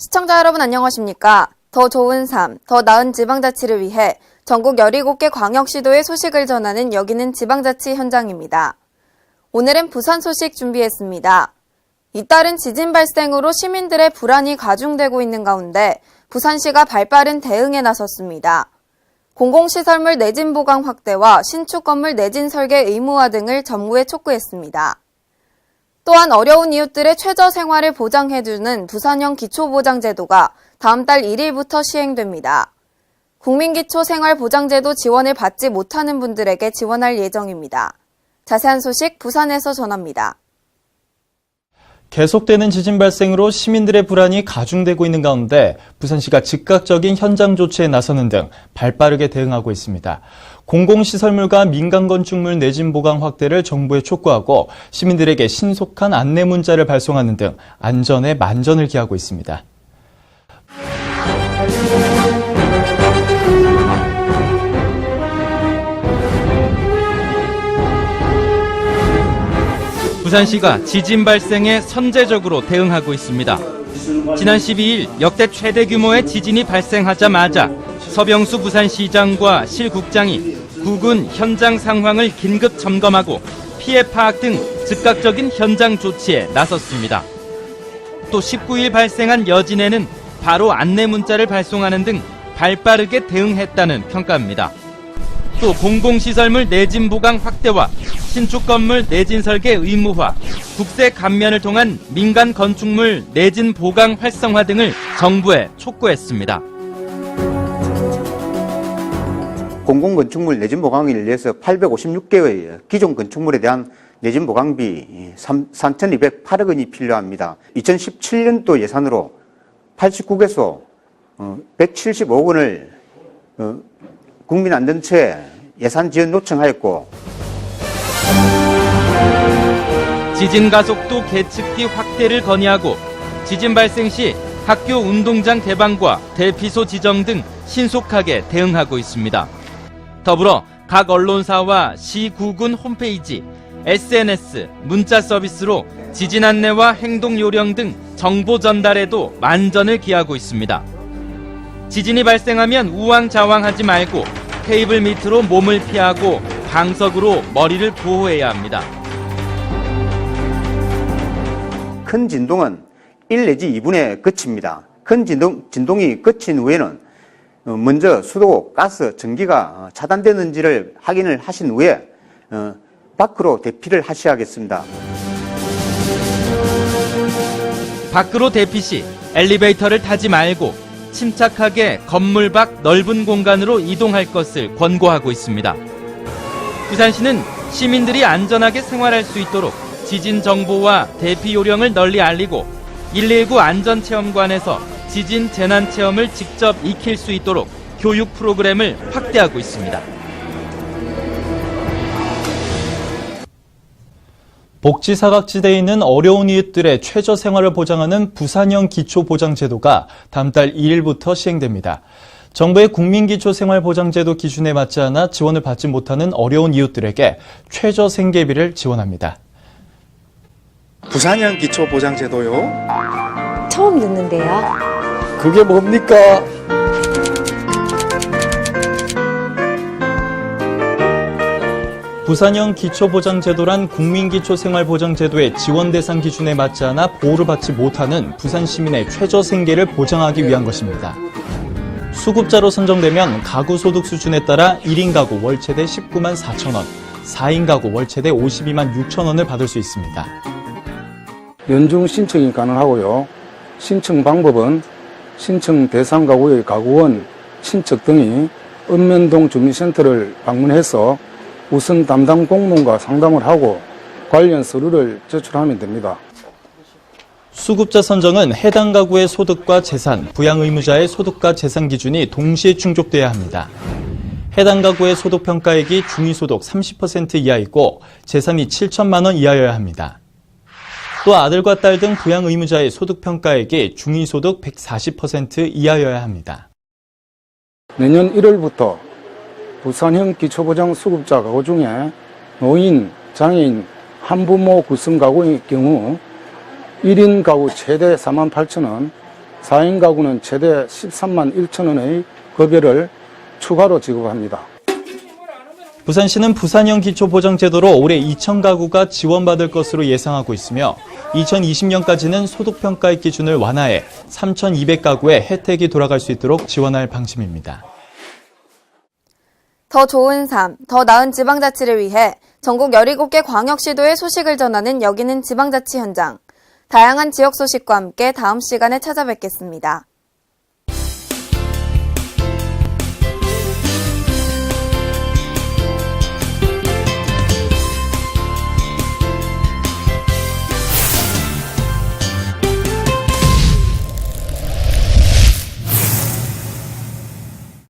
시청자 여러분 안녕하십니까? 더 좋은 삶, 더 나은 지방자치를 위해 전국 17개 광역시도의 소식을 전하는 여기는 지방자치 현장입니다. 오늘은 부산 소식 준비했습니다. 잇따른 지진 발생으로 시민들의 불안이 가중되고 있는 가운데 부산시가 발빠른 대응에 나섰습니다. 공공시설물 내진 보강 확대와 신축 건물 내진 설계 의무화 등을 정부에 촉구했습니다. 또한 어려운 이웃들의 최저 생활을 보장해주는 부산형 기초보장제도가 다음 달 1일부터 시행됩니다. 국민기초생활보장제도 지원을 받지 못하는 분들에게 지원할 예정입니다. 자세한 소식 부산에서 전합니다. 계속되는 지진 발생으로 시민들의 불안이 가중되고 있는 가운데 부산시가 즉각적인 현장 조치에 나서는 등 발빠르게 대응하고 있습니다. 공공시설물과 민간건축물 내진 보강 확대를 정부에 촉구하고 시민들에게 신속한 안내 문자를 발송하는 등 안전에 만전을 기하고 있습니다. 부산시가 지진 발생에 선제적으로 대응하고 있습니다. 지난 12일 역대 최대 규모의 지진이 발생하자마자 서병수 부산시장과 실국장이 구군 현장 상황을 긴급 점검하고 피해 파악 등 즉각적인 현장 조치에 나섰습니다. 또 19일 발생한 여진에는 바로 안내 문자를 발송하는 등 발빠르게 대응했다는 평가입니다. 또 공공시설물 내진 보강 확대와 신축 건물 내진 설계 의무화, 국세 감면을 통한 민간 건축물 내진 보강 활성화 등을 정부에 촉구했습니다. 공공건축물 내진 보강을 위해서 856개의 기존 건축물에 대한 내진 보강비 3,208억 원이 필요합니다. 2017년도 예산으로 89개소 175억 원을 국민안전처에 예산 지원 요청하였고, 지진 가속도 계측기 확대를 건의하고 지진 발생 시 학교 운동장 개방과 대피소 지정 등 신속하게 대응하고 있습니다. 더불어 각 언론사와 시 구군 홈페이지, SNS, 문자 서비스로 지진 안내와 행동 요령 등 정보 전달에도 만전을 기하고 있습니다. 지진이 발생하면 우왕좌왕하지 말고 테이블 밑으로 몸을 피하고 방석으로 머리를 보호해야 합니다. 큰 진동은 1 내지 2분에 그칩니다. 큰 진동이 그친 후에는 먼저 수도, 가스, 전기가 차단되는지를 확인을 하신 후에 밖으로 대피를 하셔야겠습니다. 밖으로 대피 시 엘리베이터를 타지 말고 침착하게 건물 밖 넓은 공간으로 이동할 것을 권고하고 있습니다. 부산시는 시민들이 안전하게 생활할 수 있도록 지진 정보와 대피 요령을 널리 알리고 119 안전체험관에서 지진 재난 체험을 직접 익힐 수 있도록 교육 프로그램을 확대하고 있습니다. 복지 사각지대에 있는 어려운 이웃들의 최저 생활을 보장하는 부산형 기초보장제도가 다음 달 2일부터 시행됩니다. 정부의 국민기초생활보장제도 기준에 맞지 않아 지원을 받지 못하는 어려운 이웃들에게 최저 생계비를 지원합니다. 부산형 기초보장제도요? 처음 듣는데요. 그게 뭡니까? 부산형 기초보장제도란 국민기초생활보장제도의 지원 대상 기준에 맞지 않아 보호를 받지 못하는 부산 시민의 최저 생계를 보장하기 위한 것입니다. 수급자로 선정되면 가구 소득 수준에 따라 1인 가구 월 최대 19만 4천 원, 4인 가구 월 최대 52만 6천 원을 받을 수 있습니다. 연중 신청이 가능하고요. 신청 방법은 신청 대상 가구의 가구원, 친척 등이 읍면동 주민센터를 방문해서 우선 담당 공무원과 상담을 하고 관련 서류를 제출하면 됩니다. 수급자 선정은 해당 가구의 소득과 재산, 부양 의무자의 소득과 재산 기준이 동시에 충족돼야 합니다. 해당 가구의 소득 평가액이 중위소득 30% 이하이고 재산이 7천만 원 이하여야 합니다. 또 아들과 딸 등 부양 의무자의 소득 평가액이 중위소득 140% 이하여야 합니다. 내년 1월부터 부산형 기초보장 수급자 가구 중에 노인, 장애인, 한부모 구성 가구의 경우 1인 가구 최대 48,000원, 4인 가구는 최대 13만 1천 원의 급여를 추가로 지급합니다. 부산시는 부산형 기초보장제도로 올해 2,000가구가 지원받을 것으로 예상하고 있으며 2020년까지는 소득평가액 기준을 완화해 3,200가구에 혜택이 돌아갈 수 있도록 지원할 방침입니다. 더 좋은 삶, 더 나은 지방자치를 위해 전국 17개 광역시도의 소식을 전하는 여기는 지방자치 현장. 다양한 지역 소식과 함께 다음 시간에 찾아뵙겠습니다.